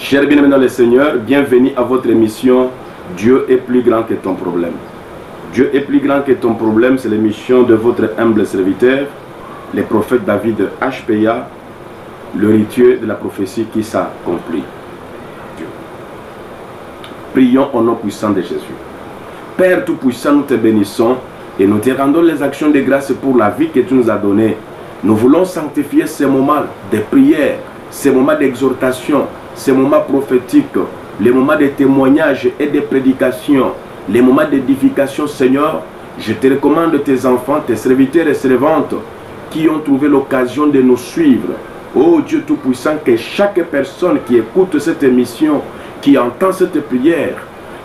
Chers bien-aimés dans le Seigneur, bienvenue à votre émission Dieu est plus grand que ton problème. Dieu est plus grand que ton problème, c'est l'émission de votre humble serviteur, le prophète David HPA, le rituel de la prophétie qui s'accomplit. Prions au nom puissant de Jésus. Père Tout-Puissant, nous te bénissons et nous te rendons les actions de grâce pour la vie que tu nous as donnée. Nous voulons sanctifier ces moments de prière, ces moments d'exhortation, ces moments prophétiques, les moments de témoignage et de prédication, les moments d'édification, Seigneur. Je te recommande tes enfants, tes serviteurs et servantes qui ont trouvé l'occasion de nous suivre. Oh Dieu Tout-Puissant, que chaque personne qui écoute cette émission, qui entend cette prière,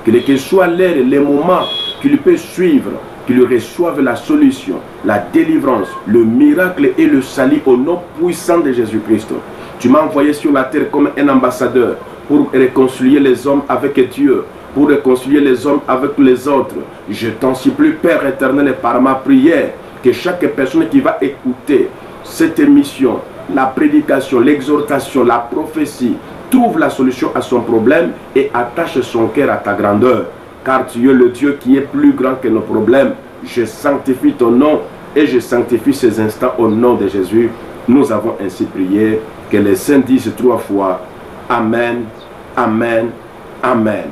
quel que soit l'heure, les moments qu'il peut suivre, qu'il reçoive la solution, la délivrance, le miracle et le salut au nom puissant de Jésus-Christ. Tu m'as envoyé sur la terre comme un ambassadeur pour réconcilier les hommes avec Dieu, pour réconcilier les hommes avec les autres. Je t'en supplie, Père éternel, par ma prière, que chaque personne qui va écouter cette émission, la prédication, l'exhortation, la prophétie, trouve la solution à son problème et attache son cœur à ta grandeur. Car tu es le Dieu qui est plus grand que nos problèmes. Je sanctifie ton nom et je sanctifie ces instants au nom de Jésus. Nous avons ainsi prié. Que les saints disent 3 fois Amen, Amen, Amen.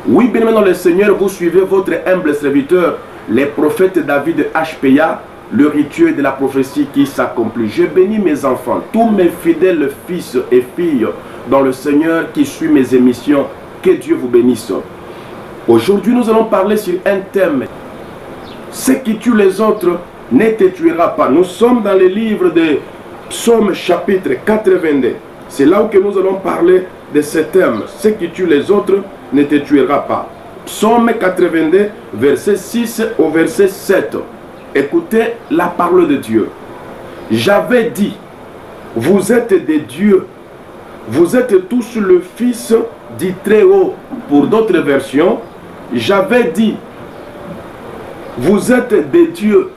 Oui, bien maintenant le Seigneur, vous suivez votre humble serviteur, le prophète David HPA, le rituel de la prophétie qui s'accomplit. Je bénis mes enfants, tous mes fidèles fils et filles dans le Seigneur qui suit mes émissions. Que Dieu vous bénisse. Aujourd'hui, nous allons parler sur un thème. Ce qui tue les autres ne te tuera pas. Nous sommes dans le livre de Psaume chapitre 82. C'est là où nous allons parler de ce thème. Ce qui tue les autres ne te tuera pas. Psaume 82, verset 6 au verset 7. Écoutez la parole de Dieu. J'avais dit, vous êtes des dieux, vous êtes tous le fils du Très-Haut. Pour d'autres versions, j'avais dit, vous êtes des dieux,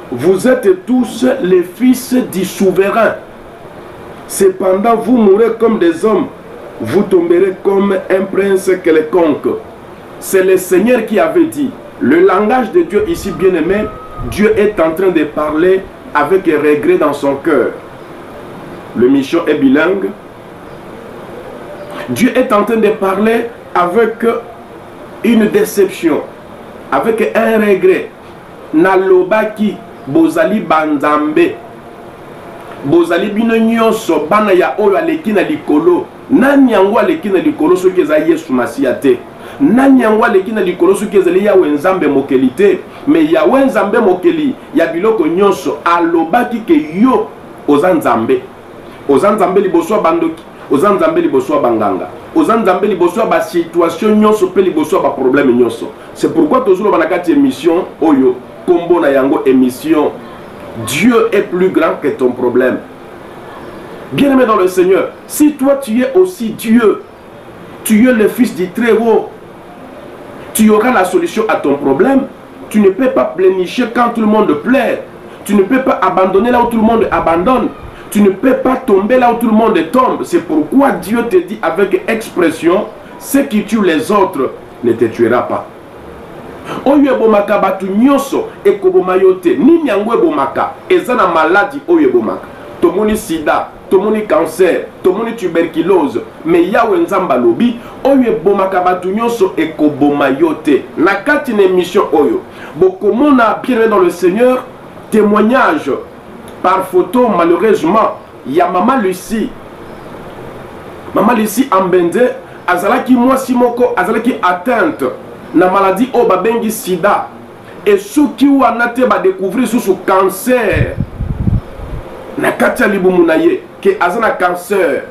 vous êtes tous les fils du souverain. Cependant, vous mourrez comme des hommes, vous tomberez comme un prince quelconque. C'est le Seigneur qui avait dit. Le langage de Dieu ici, bien-aimé, Dieu est en train de parler avec regret dans son cœur. Le mission est bilingue. Dieu est en train de parler avec une déception, avec un regret. Nalobaki bozali banzambe, bozali bino nyonso bana ya oyo aleki na likolo. Nani yango aleki na likolo soki ezali Yesu Masiya te? Nani yango aleki na likolo soki ezali Yawe Nzambe mokeli te? Me Yawe Nzambe mokeli ya biloko nyonso alobaki ke yo oza Nzambe. Oza Nzambe liboso ya bandoki, oza Nzambe liboso ya banganga, oza Nzambe liboso ya ba situation nyonso pe liboso ya ba problème nyonso. C'est pourquoi toujours na kati émission oyo kombo na yango émission Dieu est plus grand que ton problème. Bien-aimé dans le Seigneur, si toi tu es aussi Dieu, tu es le fils du Très-Haut, tu auras la solution à ton problème. Tu ne peux pas plénicher quand tout le monde plaît. Tu ne peux pas abandonner là où tout le monde abandonne. Tu ne peux pas tomber là où tout le monde tombe. C'est pourquoi Dieu te dit avec expression, ce qui tue les autres ne te tuera pas. Oyo ebomaka batu nyonso ekoboma yote. Nini yango ebomaka? Eza na maladie oyo ebomaka. Tomoni sida, tomoni cancer, tomoni tuberculose. Mais Yawe Nzambe alobi oyo ebomaka batu nyonso ekoboma yote. Na kati na émission oyo bokomona bien dans le Seigneur témoignage par photo malheureusement ya Maman Lucie. Maman Lucie Ambende azalaki mwasi moko azalaki atteinte na maladie o babengi sida. Et soki wana te ba découvrir sous cancer na kati ya libumu na ye ke azana cancer.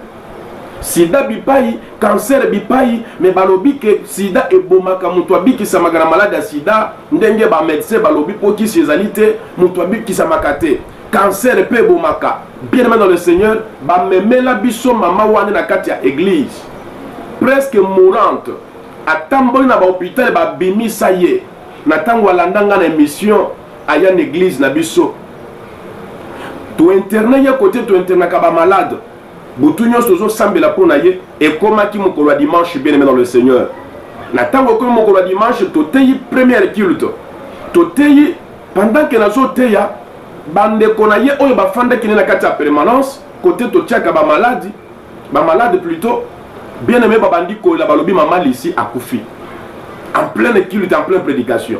Sida bipai, cancer bipai, mais balobi ke sida ebomaka mutu abikisamaka na malade ya sida ndenge ba médecin balobi po kisi ezali te mutu abikisamaka te. Cancer pe ebomaka. Bien aimé dans le Seigneur, ba memela biso mama wana na kati ya église presque mourante. Atamboli na ba hôpital ba bimisa ye. Na tango alandanga na émission aya na église na biso. Tu internet ya côté tu internet ka ba malade. Boutounios tozo sambela pour naye et comment qui mokolo dimanche bien aimé dans le Seigneur. Natango comme mokolo dimanche toteyi première culte. Toteyi pendant que nazo teya bande konaye oyo bafanda kine na kati ya permanence côté totiaka ba malade plutôt bien aimé babandi ko la balobi maman ici akufi. En pleine culte, en pleine prédication.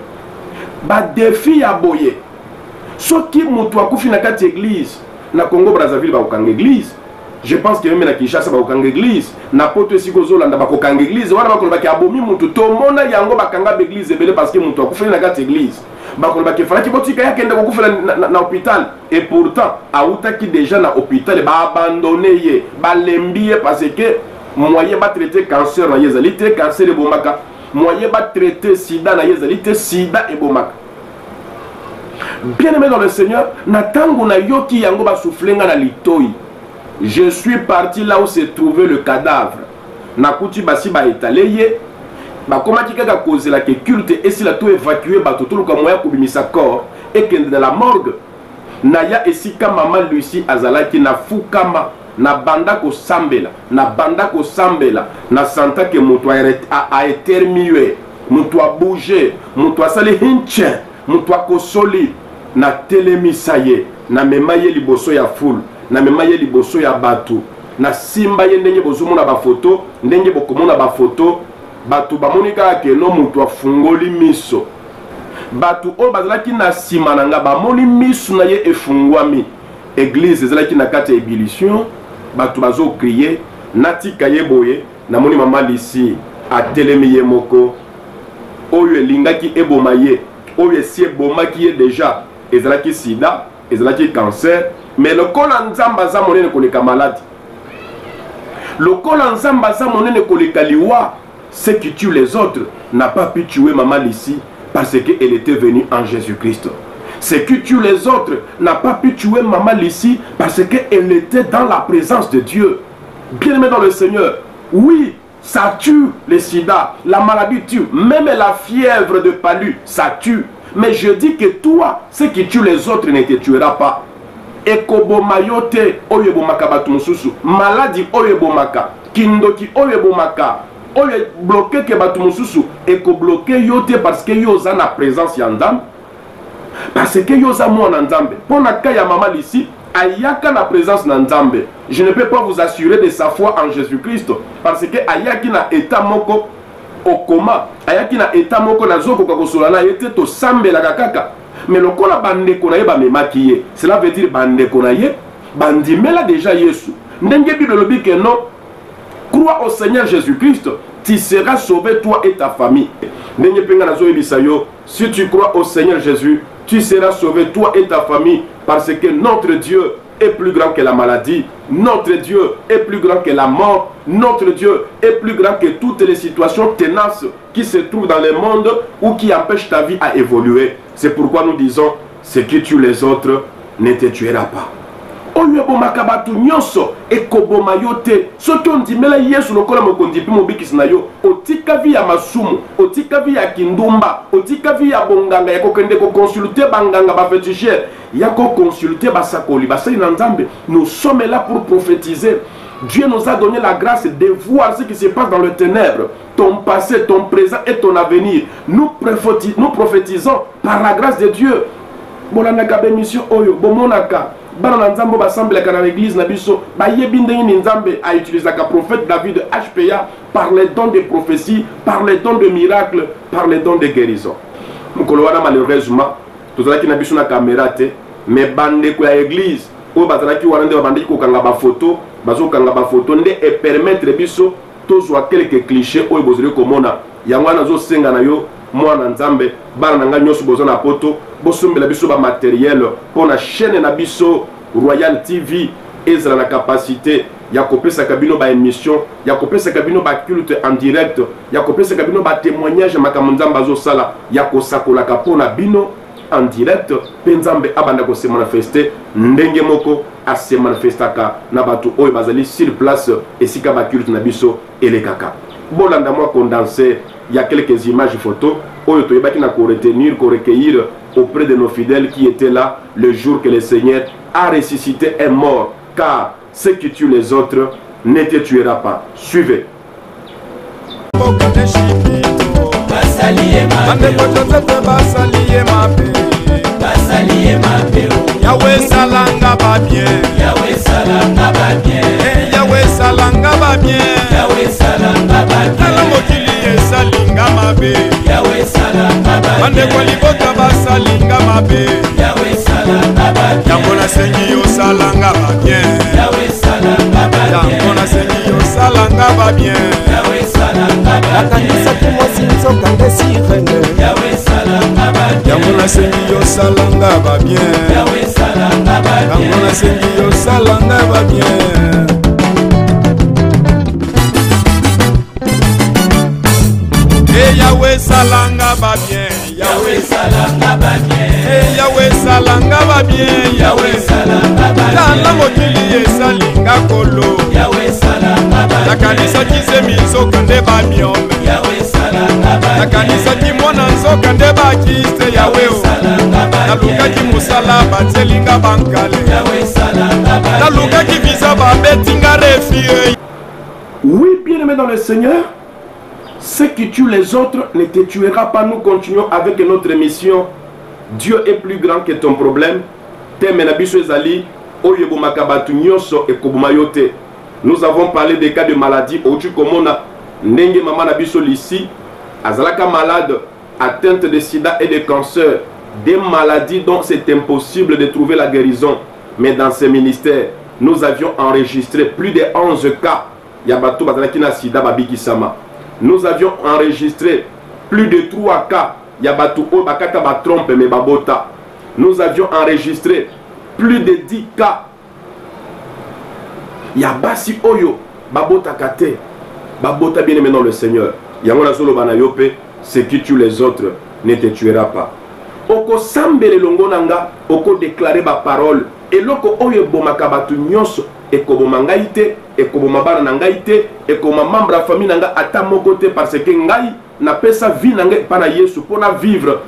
Ba défi ya boye. Soki mutu akufi na kati église na Congo Brazzaville ba okanga église. Je pense que même na Kinshasa ba okanga église, na poto sikozolanda ba kokanga église, wana bakoloba ki abomi mutu to mona yango bakanga église ebele parce que mutu akufi na kati église. Bakoloba ki fala ki botika ya kende kokufela na hôpital et pourtant auta ki déjà na hôpital ba abandonné ye, ba lembi parce que moyen ba traiter cancer na yezalité, cancer et bomaka. Moyen ba traiter sida na yezalité, sida et bomaka. Bien aimé dans le Seigneur, natango na yoki yango ba soufflenga na litoi. Je suis parti là où se trouvait le cadavre. Nakuti basi ba étalé ba komaki kaka cause la que culte et si la tout évacué ba tout le moyen kubimisa corps et que dans la morgue naya esika maman Lucie azalaki na fukama na banda ko sambela na santa que mutu a éternué, mutu a bougé, mutu a sali hinche, mutu a kosoli na telemisaye na memaye liboso ya foule na memaye liboso ya batu na simba ye ndenge bozomona ba photo ndenge bokomona ba photo batu bamonika ke no mutu afungoli miso batu o bazalaki na sima nanga bamoni miso na ye efungwami église ezalaki na kati ya ébullition batu bazo crier natika ye boye na moni mama lisi atelemi ye moko oyo elingaki eboma ye oyo esi ebomaki ye déjà ezalaki sida ezalaki cancer mais le kola nzamba za monene koleka malade le kola nzamba za monene koleka liwa ce qui tue les autres n'a pas pu tuer maman Lissi parce qu'elle était venue en Jésus-Christ. Ce qui tue les autres n'a pas pu tuer maman Lissi parce qu'elle était dans la présence de Dieu. Bien aimé dans le Seigneur, oui, ça tue les sida, la maladie tue, même la fièvre de palu, ça tue. Mais je dis que toi, ce qui tue les autres ne te tuera pas. Ekobomayote oyebomaka batumususu, maladie oyebomaka, kindoki oyebomaka. Oye bloqué que batu mususu eko bloqué yote parce que yoza na présence ya Nzambe parce que yoza mwana Nzambe pona kaya mama Lissi ayaka na présence na Nzambe. Je ne peux pas vous assurer de sa foi en Jésus-Christ parce que ayaki na état moko okoma ayaki na état moko na zoko kosolana yete to sambela kaka mais lokola bandeko na ye ba memaki ye cela veut dire bandeko na ye bandimela déjà Yesu ndenge Bible lobi que non. Crois au Seigneur Jésus-Christ, tu seras sauvé toi et ta famille. Si tu crois au Seigneur Jésus, tu seras sauvé toi et ta famille parce que notre Dieu est plus grand que la maladie, notre Dieu est plus grand que la mort, notre Dieu est plus grand que toutes les situations tenaces qui se trouvent dans le monde ou qui empêchent ta vie à évoluer. C'est pourquoi nous disons, ce qui tue les autres ne te tuera pas. Oyo bomaka batu nyonso ekoboma yote soki ondimela Yesu lokola mokonzi mpe mobikisi na yo otika vi ya masumu otika vi ya kindumba otika vi ya bonganga ya kokende koconsulte banganga bafetichere ya koconsulte basakoli basali na Nzambe. Nous sommes là pour prophétiser. Dieu nous a donné la grâce de voir ce qui se passe dans le ténèbres, ton passé, ton présent et ton avenir. Nous prophétisons par la grâce de Dieu. Bolanaka bemission oyo bomonaka bana nzambo basambelaka na l'église na biso bayebi ndenge ni Nzambe a utilisé le prophète David HPA par les dons de prophétie, par les dons de miracles, par les dons de guérison. Mukolo wana malheureusement tozalaki na biso na caméra te mais bandeko ya église oyo bazalaki wana nde babandaki kokanga bafoto bazokanga bafoto nde e permettre biso tozwa quelques clichés oyo bozali komona yango wana azosenga na yo mwana Nzambe bana na nga nyonso boza na poto bosombela biso ba matériel pour na chaîne na biso Royal TV ezala na capacité ya kopesa kabino ba émission ya kopesa kabino ba culte en direct ya kopesa kabino ba témoignage makambo Nzambe azosala ya kosakola kapona bino en direct pe Nzambe abanda ko se manifester ndenge moko a se manifestaka na batu oyo bazali sur place esika ba culte na biso elekaka. Bolanda moi condensé, il y a quelques images photos oyo toyebaki na ko retenir, ko recueillir auprès de nos fidèles qui étaient là le jour que le Seigneur a ressuscité un mort, car ce qui tue les autres ne te tuera pas. Suivez. Yahweh salanga ba bien, Yahweh salanga ba bien, Yahweh salanga ba bien, Yahweh salanga ba bien. Tala mokili salinga mabe, Yahweh salanga ba bien. Bande kwa libota ba salinga mabe, Yahweh salanga ba bien. Yamona sengi yo salanga ba bien, Yahweh salanga ba bien. Yamona sengi yo salanga ba bien, Yahweh salanga ba bien. La kanisa kimosinzo kande sirene, Yahweh salanga ba bien. Yamona sengi yo salanga ba bien, Yahweh salanga ba bien. Yamona sengi yo salanga ba bien. Yahweh salanga ba bien, Yahweh salanga ba bien, Yahweh salanga ba bien, Yahweh salanga ba bien. Tala mokili salinga kolo, Yahweh salanga ba bien. La kanisa kizemi nzoka nde ba miome, Yahweh salanga ba bien. La kanisa kimona nzoka nde ba kiste, Yahweh salanga ba bien. Naluka ki musala batelinga bankale, Yahweh salanga ba bien. Naluka ki visa ba betinga refie. Oui, bien-aimé dans le Seigneur, ce qui tue les autres ne te tuera pas. Nous continuons avec notre émission. Dieu est plus grand que ton problème. Nous avons parlé des cas de maladie. Ndenge mama nabiso lisi azalaka malade, atteinte de sida et de cancer, des maladies dont c'est impossible de trouver la guérison. Mais dans ce ministère, nous avions enregistré plus de 11 cas. Yabato bazalaki na sida babiki sama. Nous avions enregistré plus de 3 cas. Yabato o bakata ba trompe me babota. Nous avions enregistré plus de 10 cas. Yabasi oyo babota kate. Babota bien aimé dans le Seigneur. Yamona solo banayope, ce qui tue les autres ne te tuera pas. Oko sambele longo nanga, oko déclarer ba parole. Et loko oyo bomaka batu nyonso, eko bomangai te, eko bomabana nangai te, eko membre famille nanga ata moko te, parce que ngai na pesa vie nanga pana Yesu pona vivre.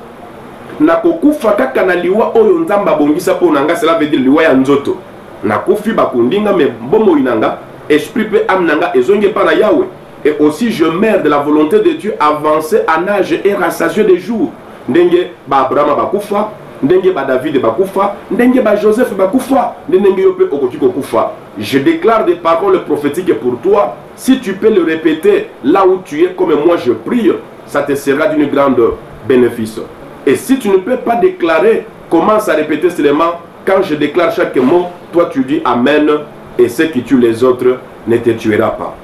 Na kokufa kaka na liwa oyo nzamba bongisa pona nga, cela veut dire liwa ya nzoto. Na kofi bakundinga me bomo inanga, esprit pe âme nanga ezonge pana Yahweh. Et aussi je meurs de la volonté de Dieu, avancé en âge et rassasié des jours. Ndenge ba Abraham bakufa, ndenge ba David bakufa, ndenge ba Joseph bakufa, ndenge yope okoki kokufa. Je déclare des paroles prophétiques pour toi. Si tu peux le répéter là où tu es comme moi je prie, ça te sera d'une grande bénéfice. Et si tu ne peux pas déclarer, commence à répéter seulement. Quand je déclare chaque mot, toi tu dis Amen, et ce qui tue les autres ne te tuera pas.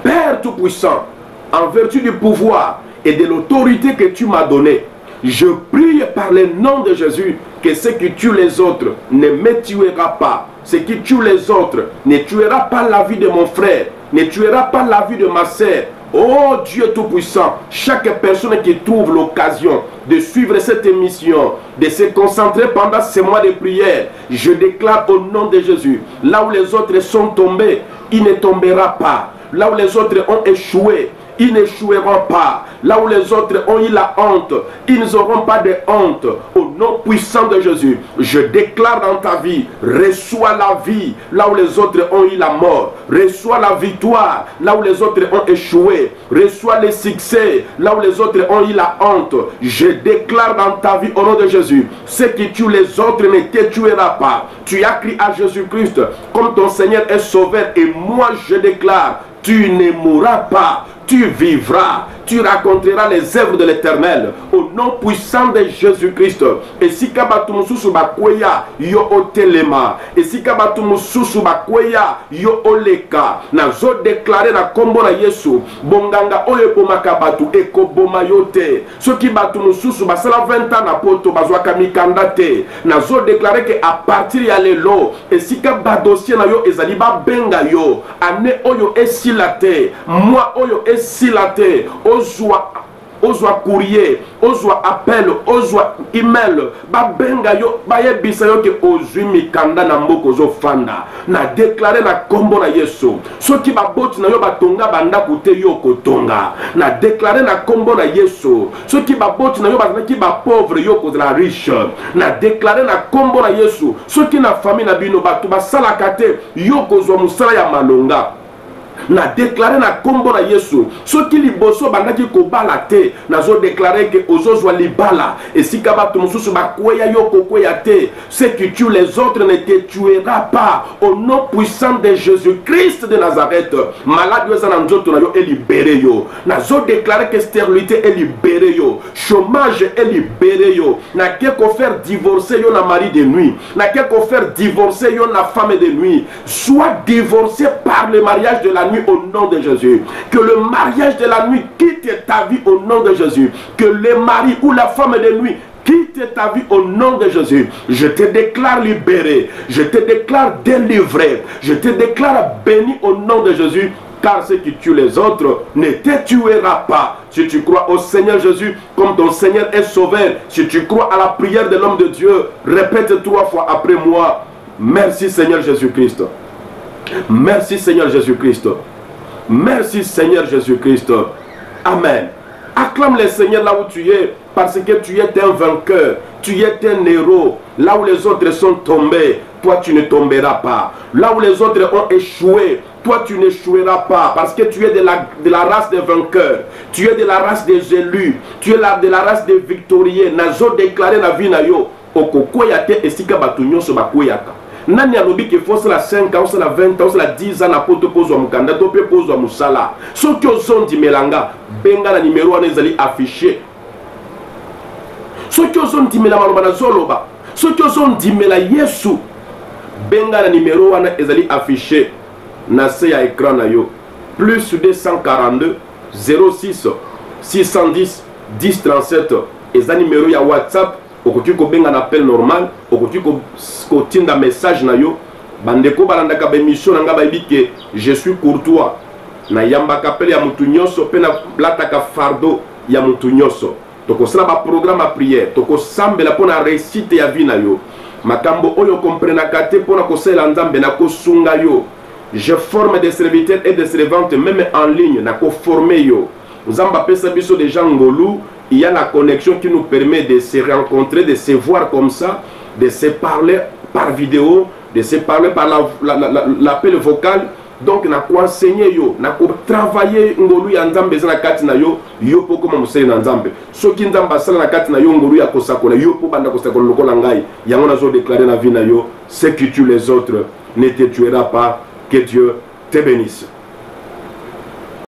Père Tout-Puissant, en vertu du pouvoir et de l'autorité que tu m'as donnée, je prie par le nom de Jésus que ce qui tue les autres ne me tuera pas. Ce qui tue les autres ne tuera pas la vie de mon frère, ne tuera pas la vie de ma sœur. Oh Dieu Tout-Puissant, chaque personne qui trouve l'occasion de suivre cette émission, de se concentrer pendant ces mois de prière, je déclare au nom de Jésus, là où les autres sont tombés, il ne tombera pas. Là où les autres ont échoué, ils n'échoueront pas. Là où les autres ont eu la honte, ils n'auront pas de honte. Au nom puissant de Jésus, je déclare dans ta vie, reçois la vie. Là où les autres ont eu la mort, reçois la victoire. Là où les autres ont échoué, reçois le succès. Là où les autres ont eu la honte, je déclare dans ta vie au nom de Jésus, ce qui tue les autres ne te tuera pas. Tu as crié à Jésus-Christ comme ton Seigneur est sauveur, et moi je déclare, tu ne mourras pas, tu vivras, tu raconteras les œuvres de l'Éternel au nom puissant de Jésus-Christ. Et si kabatumususu bakweya yo otelema, et si kabatumususu bakweya yo oleka, nazo déclarer na kombo na Yesu, bonganga oyo pomaka batu eko boma yote. Soki batumususu basala 20 ans na poto bazwaka mikanda te, nazo déclarer que à partir ya lelo, et si kabadossier na yo ezali ba benga yo, ane oyo esilate, moi oyo esilate, ozwa courrier, ozwa appel, ozwa email, ba benga yo, ba yebisa yo ke ozwi mikanda na mboko zo fanda. Na déclaré na kombo na Yesu. Soki ba boti na yo batonga banda kute yo kotonga. Na déclaré na kombo na Yesu. Soki ba boti na yo bazaki ba pauvre yo kozala riche. Na déclaré na kombo na Yesu. Soki na famille na bino batu basala kate yo kozwa musala ya malonga. Na déclaré na kombo na Yesu. Soki liboso bandaki kobala te, nazo déclaré que ozozwa libala. Et si kabato mususu bakweya yo kokweya te, ce qui tue les autres ne te tuera pas. Au nom puissant de Jésus-Christ de Nazareth, malade yo zana nzoto na yo est libéré yo. Nazo déclaré que stérilité est libéré yo. Chômage est libéré yo. Na keko faire divorcer yo na mari de nuit. Na keko faire divorcer yo na femme de nuit. Soit divorcé par le mariage de la nuit au nom de Jésus. Que le mariage de la nuit quitte ta vie au nom de Jésus. Que le mari ou la femme de nuit quitte ta vie au nom de Jésus. Je te déclare libéré. Je te déclare délivré. Je te déclare béni au nom de Jésus. Car ce qui tue les autres ne te tuera pas. Si tu crois au Seigneur Jésus comme ton Seigneur est sauveur, si tu crois à la prière de l'homme de Dieu, répète 3 fois après moi. Merci Seigneur Jésus-Christ. Merci Seigneur Jésus-Christ. Merci Seigneur Jésus-Christ. Amen. Acclame le Seigneur là où tu es, parce que tu es un vainqueur, tu es un héros. Là où les autres sont tombés, toi tu ne tomberas pas. Là où les autres ont échoué, toi tu n'échoueras pas, parce que tu es de la race des vainqueurs, tu es de la race des élus, tu es de la race des victorieux. Nazo déclaré la vie na yo, okokoyate esika batunyo so bakoyaka. Nani alobi ke faut la 5 ans, la 20 ans, la 10 ans na poto pozo mukanda to pe pozo musala. Soki ozondi melanga benga na numéro wana ezali affiché. Soki ozondi mela maloba na zoloba, soki ozondi mela Yesu benga na numéro wana ezali affiché na se ya écran na yo. Plus 242 06 610 10 37 eza numéro ya WhatsApp. Okoki ko benga na appel normal, okoki ko tinda message na yo. Bandeko balandaka ba émission nga ba bike je suis courtois. Na yamba kapel ya mutu nyonso pe na blataka fardo ya mutu nyonso. Toko sala ba programme à prière, toko sambela pona réussite ya vie na yo. Makambo oyo comprena kate pona ko sela nzambe na ko sunga yo. Je forme des serviteurs et des servantes même en ligne na ko former yo. Nzamba pesa biso des gens ngolu. Il y a la connexion qui nous permet de se rencontrer, de se voir comme ça, de se parler par vidéo, de se parler par l'appel vocal. Donc, na ko enseigner yo, na ko travailler ngolu ya nzambe za na kati na yo, yo po koma musele na nzambe. Soki nzamba sala na kati na yo ngolu ya kosakola, yo po banda kosakola lokola ngai. Yango nazo déclarer na vie na yo, ce qui tue les autres ne te tuera pas. Que Dieu te bénisse.